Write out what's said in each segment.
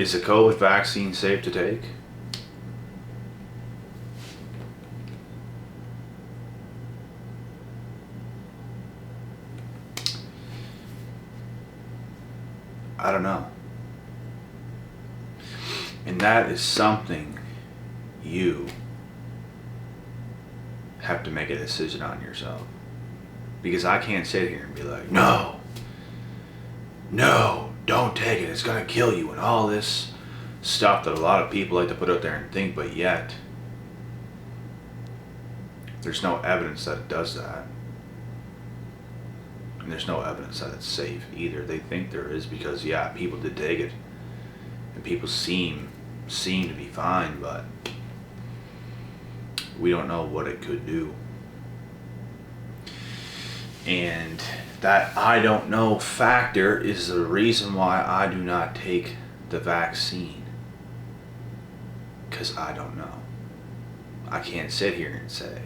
Is the COVID vaccine safe to take? I don't know. And that is something you have to make a decision on yourself. Because I can't sit here and be like, no, don't take it, it's gonna kill you, and all this stuff that a lot of people like to put out there and think, but yet there's no evidence that it does that. And there's no evidence that it's safe either. They think there is because, yeah, people did take it and people seem to be fine, but we don't know what it could do. And that I don't know factor is the reason why I do not take the vaccine, because I don't know. I can't sit here and say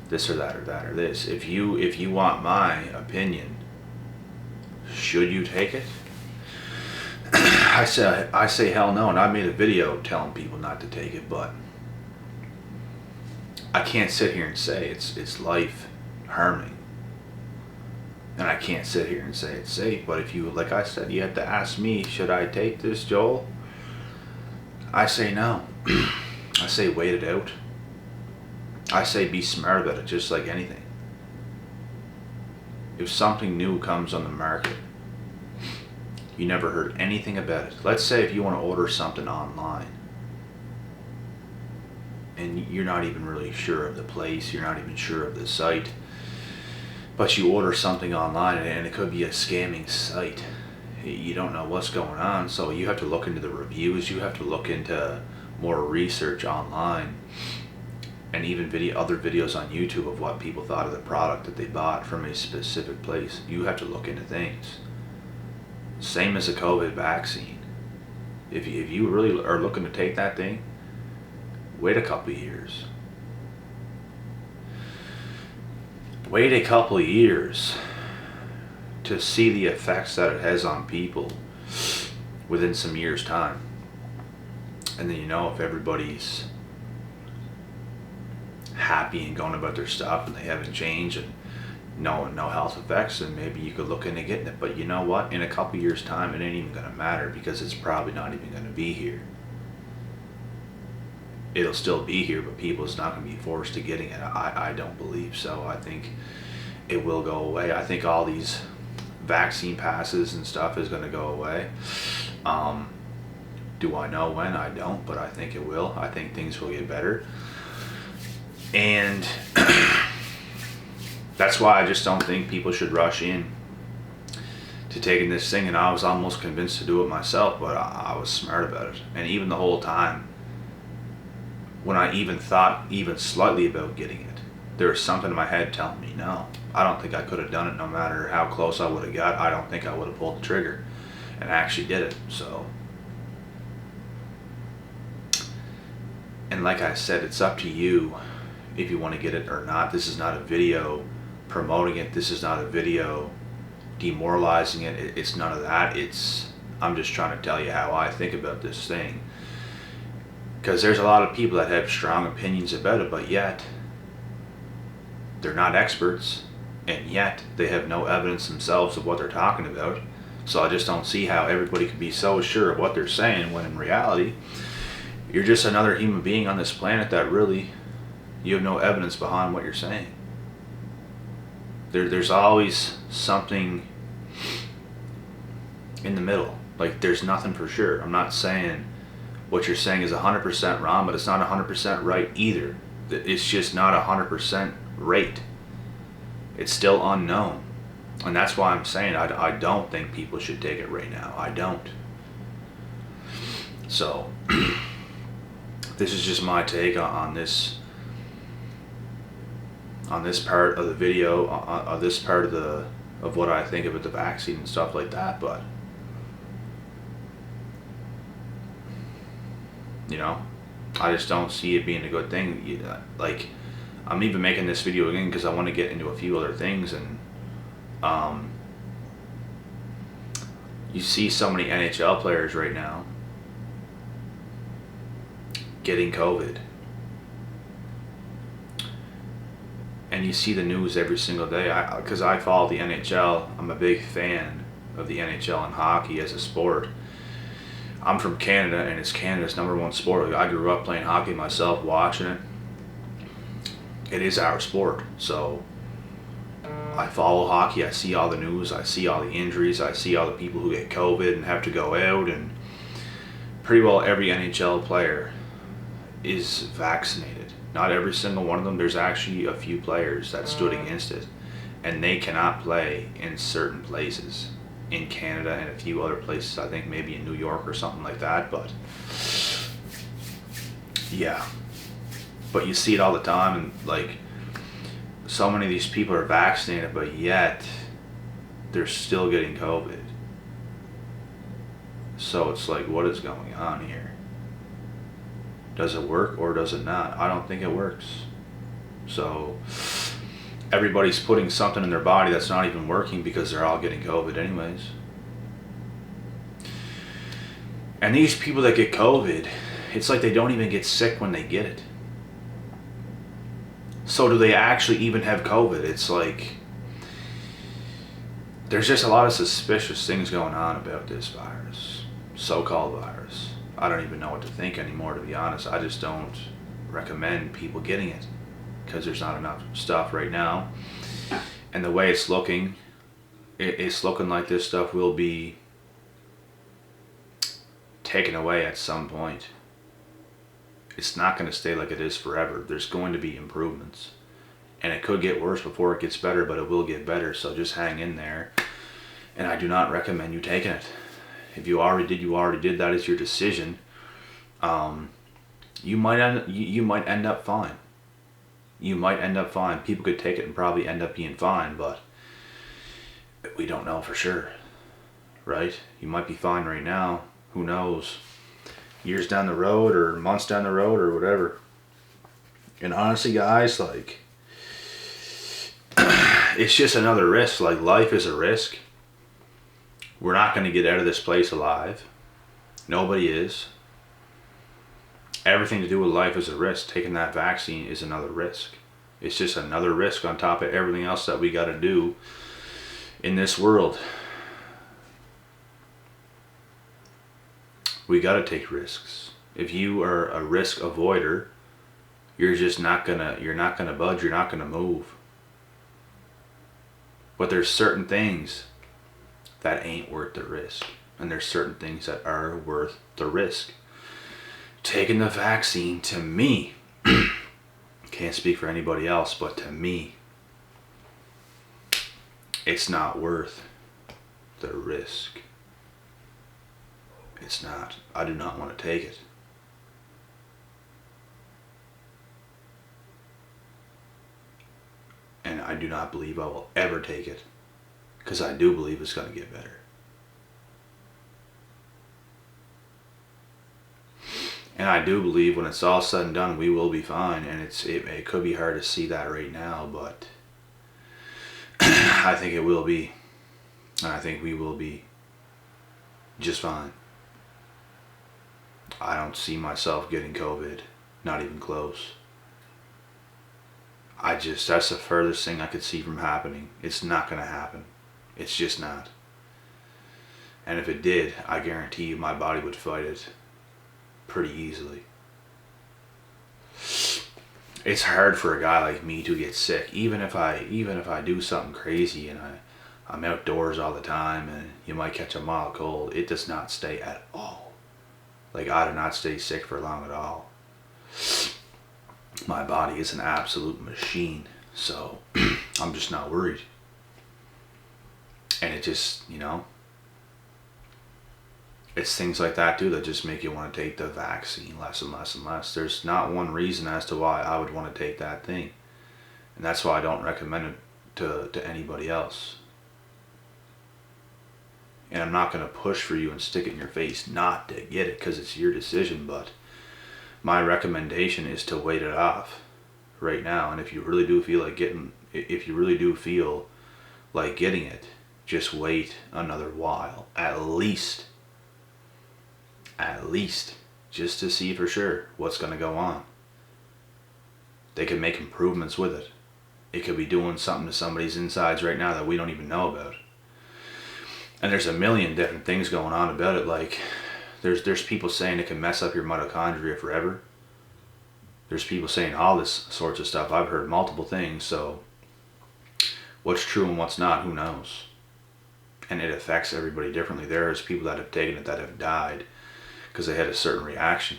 this or that or that or this. If you want my opinion, should you take it? I say hell no, and I made a video telling people not to take it, but I can't sit here and say it's life harming. And I can't sit here and say it's safe, but if you, like I said, you have to ask me, should I take this, Joel? I say no. I say wait it out. I say be smart about it, just like anything. If something new comes on the market, you never heard anything about it. Let's say if you want to order something online, and you're not even really sure of the place, you're not even sure of the site, but you order something online and it could be a scamming site. You don't know what's going on, so you have to look into the reviews, you have to look into more research online, and even other videos on YouTube of what people thought of the product that they bought from a specific place. You have to look into things. Same as a COVID vaccine. If you really are looking to take that thing, wait a couple of years. Wait a couple of years to see the effects that it has on people within some years' time. And then you know if everybody's happy and going about their stuff and they haven't changed and no health effects, and maybe you could look into getting it. But you know what? In a couple of years' time, it ain't even going to matter because it's probably not even going to be here. It'll still be here, but people is not going to be forced to getting it. I don't believe so. I think it will go away. I think all these vaccine passes and stuff is going to go away. Do I know when? I don't, but I think it will. I think things will get better. And that's why I just don't think people should rush in to taking this thing. And I was almost convinced to do it myself, but I was smart about it. And even the whole time, when I even thought even slightly about getting it, there was something in my head telling me no. I don't think I could have done it no matter how close I would have got. I don't think I would have pulled the trigger. And I actually did it. So, and like I said, it's up to you if you want to get it or not. This is not a video promoting it. This is not a video demoralizing it. It's none of that. I'm just trying to tell you how I think about this thing. Because there's a lot of people that have strong opinions about it, but yet they're not experts, and yet they have no evidence themselves of what they're talking about. So I just don't see how everybody can be so sure of what they're saying when in reality, you're just another human being on this planet that really, you have no evidence behind what you're saying. There's always something in the middle. Like, there's nothing for sure. I'm not saying what you're saying is 100% wrong, but it's not 100% right either. It's just not 100% right. It's still unknown. And that's why I'm saying I don't think people should take it right now. I don't. So, this is just my take on this part of the video, on this part of what I think about the vaccine and stuff like that. But you know, I just don't see it being a good thing. Like, I'm even making this video again because I want to get into a few other things, and you see so many NHL players right now getting COVID. And you see the news every single day. Because I follow the NHL. I'm a big fan of the NHL and hockey as a sport. I'm from Canada, and it's Canada's #1 sport. I grew up playing hockey myself, watching it. It is our sport. So I follow hockey. I see all the news. I see all the injuries. I see all the people who get COVID and have to go out. And pretty well every NHL player is vaccinated. Not every single one of them. There's actually a few players that stood against it, and they cannot play in certain places in Canada and a few other places. I think maybe in New York or something like that. But yeah, but you see it all the time, and like so many of these people are vaccinated, but yet they're still getting COVID. So it's like, what is going on here? Does it work or does it not? I don't think it works. So everybody's putting something in their body that's not even working because they're all getting COVID anyways. And these people that get COVID, it's like they don't even get sick when they get it. So do they actually even have COVID? It's like there's just a lot of suspicious things going on about this virus, so-called virus. I don't even know what to think anymore, to be honest. I just don't recommend people getting it because there's not enough stuff right now. And the way it's looking, it's looking like this stuff will be taken away at some point. It's not going to stay like it is forever. There's going to be improvements. And it could get worse before it gets better, but it will get better. So just hang in there. And I do not recommend you taking it. If you already did, you already did. That is your decision. You might end up fine. You might end up fine. People could take it and probably end up being fine, but we don't know for sure, right? You might be fine right now. Who knows? Years down the road or months down the road or whatever. And honestly, guys, like, it's just another risk. Like, life is a risk. We're not going to get out of this place alive. Nobody is. Everything to do with life is a risk. Taking that vaccine is another risk. It's just another risk on top of everything else that we got to do in this world. We got to take risks. If you are a risk avoider, you're not gonna budge. You're not gonna move. But there's certain things that ain't worth the risk. And there's certain things that are worth the risk. Taking the vaccine, to me, can't speak for anybody else, but to me, it's not worth the risk. It's not. I do not want to take it. And I do not believe I will ever take it. Because I do believe it's going to get better. And I do believe when it's all said and done, we will be fine. And it could be hard to see that right now, but I think it will be. And I think we will be just fine. I don't see myself getting COVID. Not even close. That's the furthest thing I could see from happening. It's not going to happen. It's just not. And if it did, I guarantee you my body would fight it pretty easily. It's hard for a guy like me to get sick, even if I do something crazy and I'm outdoors all the time and you might catch a mild cold. It does not stay at all. Like, I do not stay sick for long at all. My body is an absolute machine, so I'm just not worried. And it just, it's things like that too that just make you want to take the vaccine less and less and less. There's not one reason as to why I would want to take that thing. And that's why I don't recommend it to anybody else. And I'm not going to push for you and stick it in your face not to get it because it's your decision, but my recommendation is to wait it off right now. And if you really do feel like getting it, just wait another while, at least. just to see for sure what's going to go on. They could make improvements with it. It could be doing something to somebody's insides right now that we don't even know about. And there's a million different things going on about it. Like, there's people saying it can mess up your mitochondria forever. There's people saying all this sorts of stuff. I've heard multiple things. So what's true and what's not, who knows? And it affects everybody differently. There's people that have taken it that have died because they had a certain reaction.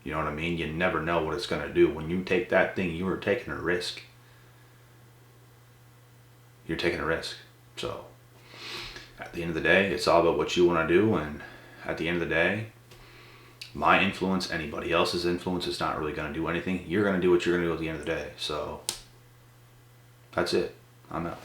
You know what I mean? You never know what it's going to do. When you take that thing, you are taking a risk. You're taking a risk. So at the end of the day, it's all about what you want to do. And at the end of the day, my influence, anybody else's influence is not really going to do anything. You're going to do what you're going to do at the end of the day. So that's it. I'm out.